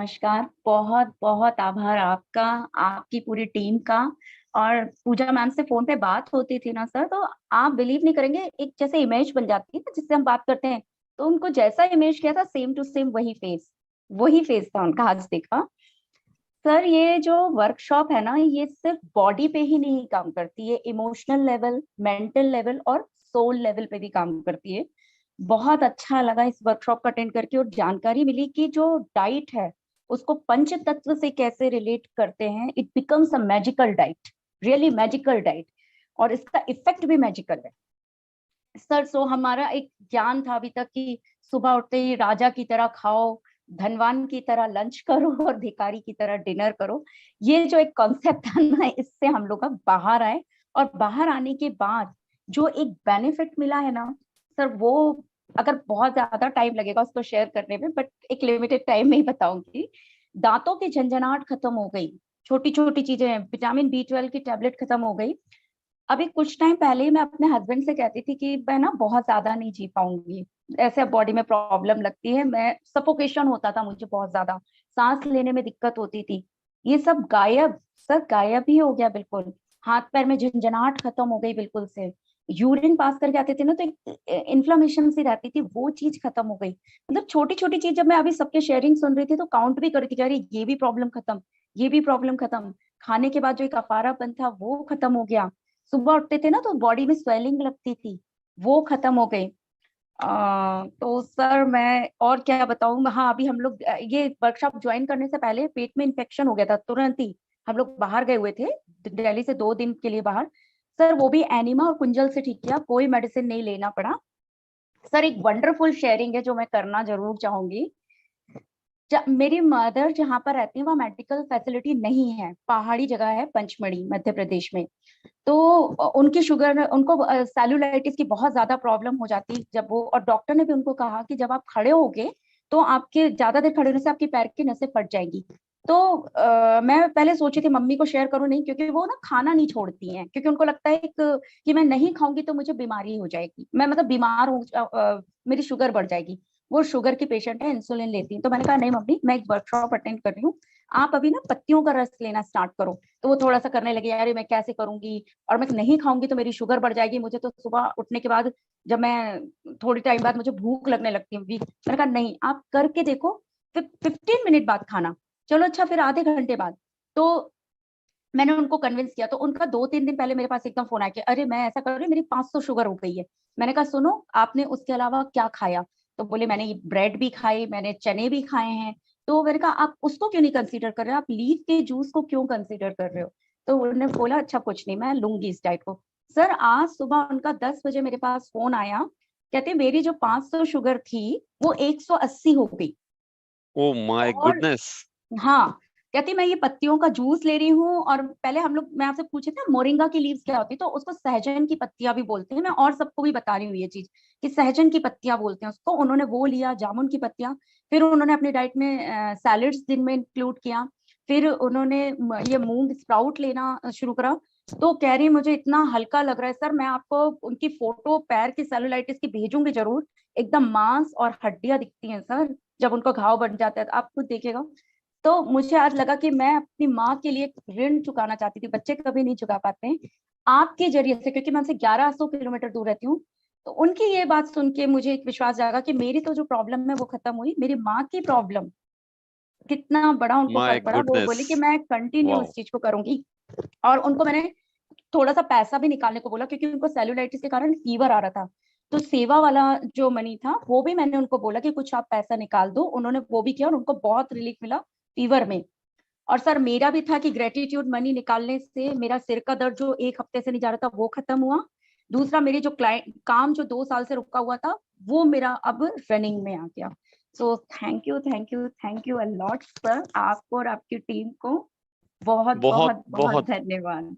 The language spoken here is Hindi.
नमस्कार। बहुत बहुत आभार आपका, आपकी पूरी टीम का। और पूजा मैम से फोन पे बात होती थी ना सर, तो आप बिलीव नहीं करेंगे, एक जैसे इमेज बन जाती है ना जिससे हम बात करते हैं, तो उनको जैसा इमेज किया था सेम टू सेम वही फेस था उनका आज देखा। सर ये जो वर्कशॉप है ना, ये सिर्फ बॉडी पे ही नहीं काम करती है, इमोशनल लेवल, मेंटल लेवल और सोल लेवल पे भी काम करती है। बहुत अच्छा लगा इस वर्कशॉप का अटेंड करके, और जानकारी मिली कि जो डाइट है उसको पंच तत्व से कैसे रिलेट करते हैं। It becomes a magical diet, really magical diet, और इसका इफेक्ट भी मैजिकल है सर। सो हमारा एक ज्ञान था अभी तक कि सुबह उठते ही राजा की तरह खाओ, धनवान की तरह लंच करो और भिखारी की तरह डिनर करो। ये जो एक कॉन्सेप्ट था ना, इससे हम लोग अब बाहर आए, और बाहर आने के बाद जो एक बेनिफिट मिला है ना सर, वो अगर बहुत ज्यादा टाइम लगेगा उसको शेयर करने में, बट एक लिमिटेड टाइम में ही बताऊंगी। दांतों की झंझनाहट खत्म हो गई, छोटी छोटी चीजें हैं, विटामिन B12 की टेबलेट खत्म हो गई। अभी कुछ टाइम पहले ही मैं अपने हस्बैंड से कहती थी कि मैं ना बहुत ज्यादा नहीं जी पाऊंगी, ऐसे बॉडी में प्रॉब्लम लगती है, मैं सफोकेशन होता था मुझे बहुत ज्यादा, सांस लेने में दिक्कत होती थी। ये सब गायब सर, गायब ही हो गया बिल्कुल। हाथ पैर में झंझनाहट खत्म हो गई बिल्कुल से। यूरिन पास करके आते थे ना, तो एक इन्फ्लामेशन सी रहती थी, वो चीज खत्म हो गई। मतलब छोटी छोटी चीज जब मैं अभी सबके शेयरिंग सुन रही थी तो काउंट भी कर रही थी कि अरे ये भी प्रॉब्लम खत्म, ये भी प्रॉब्लम खत्म। खाने के बाद जो एक अफारापन था वो खत्म हो गया। सुबह उठते थे ना तो बॉडी में स्वेलिंग लगती थी, वो खत्म हो गई। तो सर मैं और क्या बताऊं। हाँ, अभी हम लोग ये वर्कशॉप ज्वाइन करने से पहले पेट में इन्फेक्शन हो गया था, तुरंत ही हम लोग बाहर गए हुए थे, दिल्ली से 2 दिन के लिए बाहर। सर वो भी एनिमा और कुंजल से ठीक किया, कोई मेडिसिन नहीं लेना पड़ा। सर एक वंडरफुल शेयरिंग है जो मैं करना जरूर चाहूंगी। मेरी मदर जहाँ पर रहती है वहाँ मेडिकल फैसिलिटी नहीं है, पहाड़ी जगह है, पंचमढ़ी मध्य प्रदेश में। तो उनकी शुगर, उनको सेलुलाइटिस की बहुत ज्यादा प्रॉब्लम हो जाती जब वो, और डॉक्टर ने भी उनको कहा कि जब आप खड़े होगे तो आपके ज्यादा देर खड़े होने से आपकी पैर की नसें फट जाएंगी। तो मैं पहले सोची थी मम्मी को शेयर करूं, नहीं, क्योंकि वो ना खाना नहीं छोड़ती हैं, क्योंकि उनको लगता है कि मैं नहीं खाऊंगी तो मुझे बीमारी हो जाएगी, मैं मतलब बीमार हूँ, मेरी शुगर बढ़ जाएगी। वो शुगर की पेशेंट है, इंसुलिन लेती है। तो मैंने कहा नहीं मम्मी, मैं एक वर्कशॉप अटेंड कर रही हूँ, आप अभी ना पत्तियों का रस लेना स्टार्ट करो। तो वो थोड़ा सा करने लगे, यार मैं कैसे करूंगी, और मैं नहीं खाऊंगी तो मेरी शुगर बढ़ जाएगी, मुझे तो सुबह उठने के बाद, जब मैं थोड़ी टाइम बाद मुझे भूख लगने लगती है। मैंने कहा नहीं, आप करके देखो, फिर 15 मिनट बाद खाना। चलो अच्छा, फिर आधे घंटे बाद। तो मैंने उनको कन्विंस किया, तो उनका 2-3 दिन पहले मेरे पास एकदम फोन आया कि अरे मैं ऐसा कर रही हूँ, मेरी 500 शुगर हो गई है। मैंने कहा सुनो, आपने उसके अलावा क्या खाया? तो बोले मैंने ये ब्रेड भी खाई, मैंने चने भी खाए हैं। तो मैंने कहा आप उसको क्यों नहीं कंसीडर कर रहे हो, आप लीफ के जूस को क्यों कंसीडर कर रहे हो? तो उन्होंने बोला अच्छा कुछ नहीं, मैं लूंगी इस डाइट को। सर आज सुबह उनका 10 बजे मेरे पास फोन आया, कहते मेरी जो 500 शुगर थी वो 180 हो गई। ओ माय और गुडनेस। हाँ, कहती मैं ये पत्तियों का जूस ले रही हूँ। और पहले हम लोग, मैं आपसे पूछे थे मोरिंगा की लीव्स क्या होती है, तो उसको सहजन की पत्तियां भी बोलते हैं। मैं और सबको भी बता रही हूँ ये चीज कि सहजन की पत्तियां बोलते हैं उसको। उन्होंने वो लिया, जामुन की पत्तियां। फिर उन्होंने अपनी डाइट में सैलेड्स दिन में इंक्लूड किया। फिर उन्होंने ये मूंग स्प्राउट लेना शुरू करा। तो कह रही मुझे इतना हल्का लग रहा है सर, मैं आपको उनकी फोटो पैर की सेलुलाइटिस की भेजूंगी जरूर। एकदम मांस और हड्डियां दिखती हैं सर, जब उनको घाव बन जाता है, तो आप खुद देखिएगा। तो मुझे आज लगा कि मैं अपनी माँ के लिए ऋण चुकाना चाहती थी, बच्चे कभी नहीं चुका पाते हैं, आपके जरिए से, क्योंकि मैं उनसे 1100 किलोमीटर दूर रहती हूँ। तो उनकी ये बात सुन के मुझे एक विश्वास जागा कि मेरी तो जो प्रॉब्लम है वो खत्म हुई, मेरी माँ की प्रॉब्लम, कितना बड़ा उनको माय फर्क पड़ा। वो गुडनेस। बोले कि मैं कंटिन्यू इस वाओ। चीज को करूंगी। और उनको मैंने थोड़ा सा पैसा भी निकालने को बोला, क्योंकि उनको सेलुलाइटिस के कारण फीवर आ रहा था। तो सेवा वाला जो मनी था वो भी मैंने उनको बोला कि कुछ आप पैसा निकाल दो, उन्होंने वो भी किया और उनको बहुत रिलीफ मिला फीवर में। और सर मेरा भी था कि ग्रेटिट्यूड मनी निकालने से मेरा सिर का दर्द जो एक हफ्ते से नहीं जा रहा था वो खत्म हुआ। दूसरा, मेरी जो क्लाइंट काम जो 2 साल से रुका हुआ था वो मेरा अब रनिंग में आ गया। So thank you, thank you, thank you a lot sir, आपको और आपकी टीम को बहुत बहुत बहुत बहुत बहुत धन्यवाद।